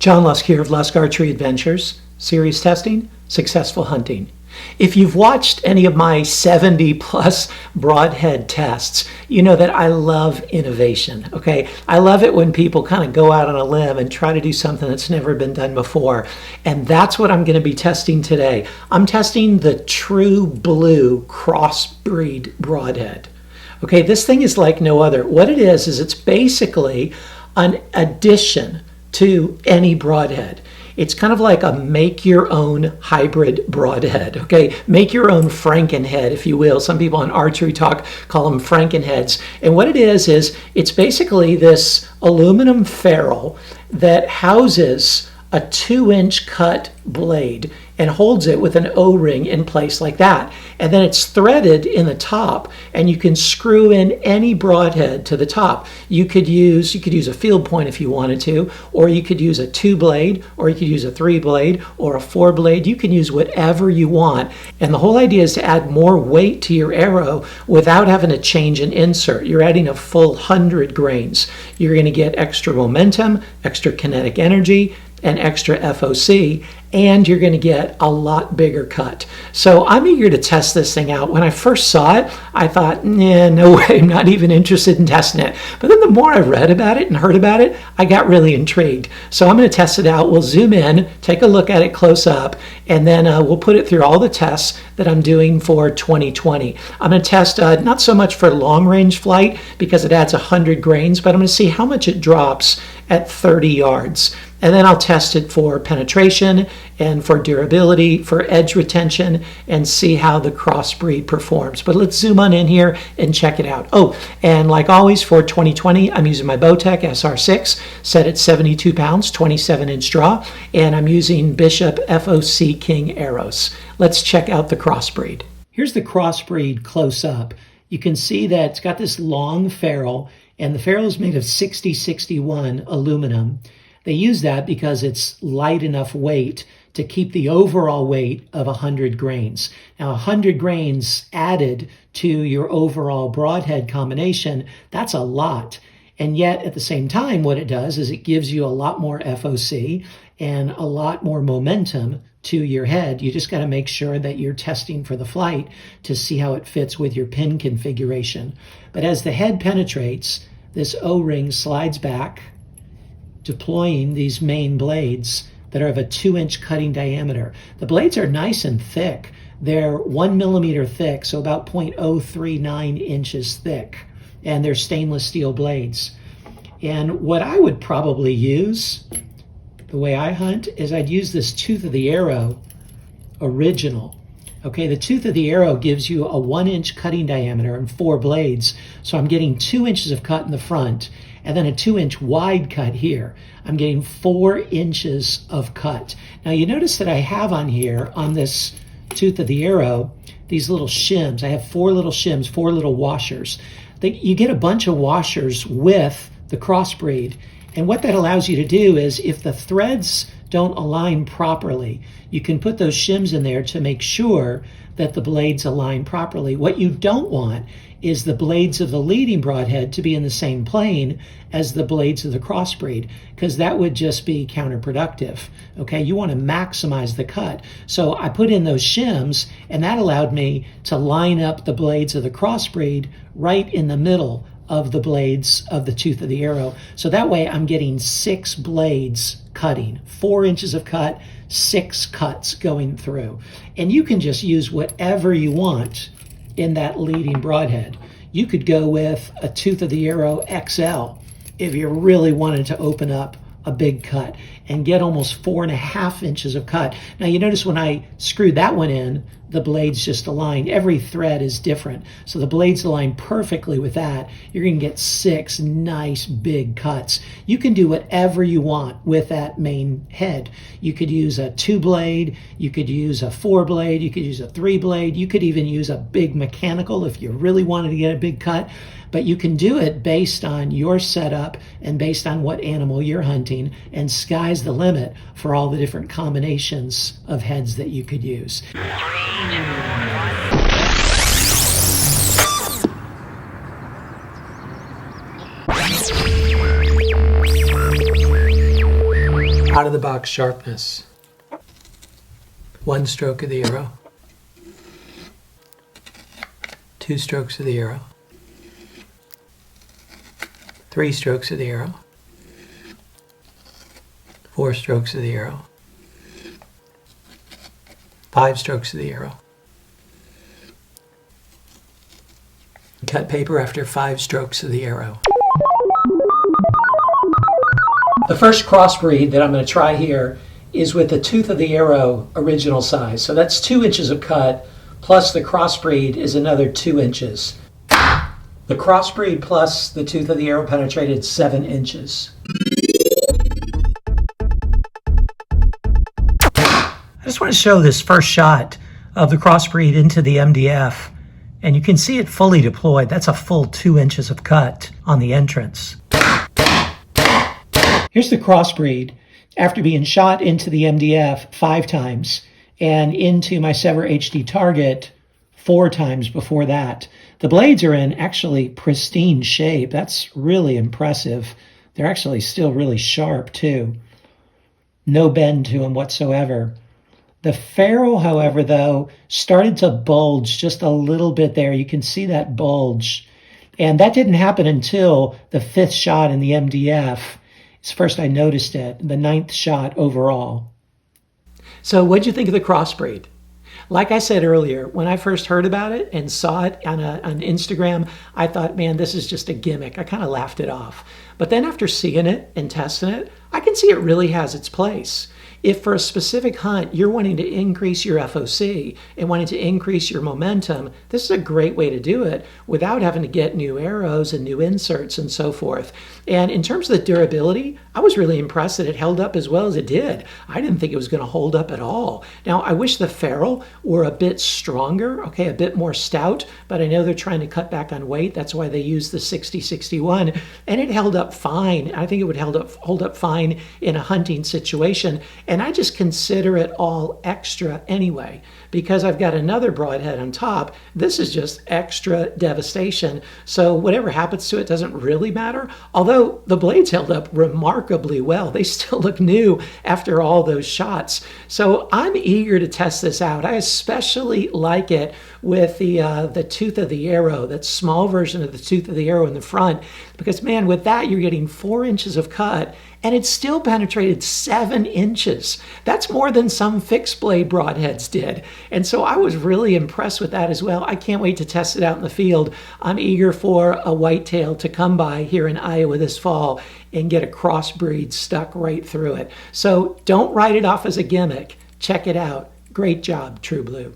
John Lusk here of Lusk Archery Adventures, series testing, successful hunting. If you've watched any of my 70 plus Broadhead tests, you know that I love innovation, okay? I love it when people kind of go out on a limb and try to do something that's never been done before. And that's what I'm going to be testing today. I'm testing the True Blue CROSSBREED Broadhead. Okay, this thing is like no other. What it is it's basically an addition to any broadhead. It's kind of like a make your own hybrid broadhead, okay? Make your own Frankenhead, if you will. Some people in archery talk call them Frankenheads. And what it is it's basically this aluminum ferrule that houses a 2-inch cut blade and holds it with an O-ring in place like that. And then it's threaded in the top, and you can screw in any broadhead to the top. You could use a field point if you wanted to, or you could use a 2-blade, or you could use a 3-blade, or a 4-blade. You can use whatever you want. And the whole idea is to add more weight to your arrow without having to change an insert. You're adding a full 100 grains. You're going to get extra momentum, extra kinetic energy, and extra FOC, and you're going to get a lot bigger cut. So I'm eager to test this thing out. When I first saw it, I thought, nah, no way, I'm not even interested in testing it. But then the more I read about it and heard about it, I got really intrigued. So I'm going to test it out. We'll zoom in, take a look at it close up, and then we'll put it through all the tests that I'm doing for 2020. I'm going to test not so much for long range flight because it adds 100 grains, but I'm going to see how much it drops at 30 yards. And then I'll test it for penetration and for durability, for edge retention, and see how the CROSSBREED performs. But let's zoom on in here and check it out. Oh, and like always for 2020, I'm using my Bowtech SR6, set at 72 pounds, 27-inch draw, and I'm using Bishop FOC King arrows. Let's check out the CROSSBREED. Here's the CROSSBREED close up. You can see that it's got this long ferrule, and the ferrule is made of 6061 aluminum. They use that because it's light enough weight to keep the overall weight of 100 grains. Now, 100 grains added to your overall broadhead combination, that's a lot. And yet, at the same time, what it does is it gives you a lot more FOC and a lot more momentum to your head. You just got to make sure that you're testing for the flight to see how it fits with your pin configuration. But as the head penetrates, this O-ring slides back, deploying these main blades that are of a 2-inch cutting diameter. The blades are nice and thick. They're 1 millimeter thick, so about 0.039 inches thick, and they're stainless steel blades. And what I would probably use, the way I hunt, is I'd use this tooth of the arrow original. Okay, the tooth of the arrow gives you a 1-inch cutting diameter and 4 blades, so I'm getting 2 inches of cut in the front, and then a 2-inch wide cut here. I'm getting 4 inches of cut. Now you notice that I have on here, on this tooth of the arrow, these little shims. I have 4 little shims, 4 little washers. You get a bunch of washers with the CROSSBREED, and what that allows you to do is if the threads don't align properly, you can put those shims in there to make sure that the blades align properly. What you don't want is the blades of the leading broadhead to be in the same plane as the blades of the CROSSBREED, because that would just be counterproductive. Okay, you want to maximize the cut. So I put in those shims, and that allowed me to line up the blades of the CROSSBREED right in the middle of the blades of the tooth of the arrow. So that way I'm getting 6 blades cutting, 4 inches of cut, 6 cuts going through. And you can just use whatever you want in that leading broadhead. You could go with a tooth of the arrow XL if you really wanted to open up a big cut and get almost 4.5 inches of cut. Now you notice when I screwed that one in, the blades just aligned. Every thread is different. So the blades align perfectly with that. You're going to get 6 nice big cuts. You can do whatever you want with that main head. You could use a 2-blade, you could use a 4-blade, you could use a 3-blade, you could even use a big mechanical if you really wanted to get a big cut. But you can do it based on your setup and based on what animal you're hunting, and sky's the limit for all the different combinations of heads that you could use. Out of the box sharpness. One stroke of the arrow. Two strokes of the arrow. Three strokes of the arrow. Four strokes of the arrow. Five strokes of the arrow. Cut paper after 5 strokes of the arrow. The first crossbreed that I'm going to try here is with the tooth of the arrow original size. So that's 2 inches of cut, plus the crossbreed is another 2 inches. The crossbreed plus the tooth of the arrow penetrated 7 inches. I just want to show this first shot of the crossbreed into the MDF, and you can see it fully deployed. That's a full 2 inches of cut on the entrance. Here's the crossbreed after being shot into the MDF 5 times and into my Sever HD target 4 times before that. The blades are in actually pristine shape. That's really impressive. They're actually still really sharp too. No bend to them whatsoever. The ferrule, however, though, started to bulge just a little bit there. You can see that bulge. And that didn't happen until the 5th shot in the MDF. It's first I noticed it, the 9th shot overall. So what'd you think of the crossbreed? Like I said earlier, when I first heard about it and saw it on Instagram, I thought, man, this is just a gimmick. I kind of laughed it off. But then after seeing it and testing it, I can see it really has its place. If for a specific hunt, you're wanting to increase your FOC and wanting to increase your momentum, this is a great way to do it without having to get new arrows and new inserts and so forth. And in terms of the durability, I was really impressed that it held up as well as it did. I didn't think it was going to hold up at all. Now, I wish the ferrule were a bit stronger, okay, a bit more stout, but I know they're trying to cut back on weight. That's why they use the 60-61, and it held up fine. I think it would hold up fine in a hunting situation. And I just consider it all extra anyway, because I've got another broadhead on top. This is just extra devastation. So whatever happens to it doesn't really matter. Although the blades held up remarkably well. They still look new after all those shots. So I'm eager to test this out. I especially like it with the tooth of the arrow, that small version of the tooth of the arrow in the front, because man, with that you're getting 4 inches of cut, and it still penetrated 7 inches. That's more than some fixed blade broadheads did. And so I was really impressed with that as well. I can't wait to test it out in the field. I'm eager for a whitetail to come by here in Iowa this fall and get a crossbreed stuck right through it. So don't write it off as a gimmick. Check it out. Great job, True Blue.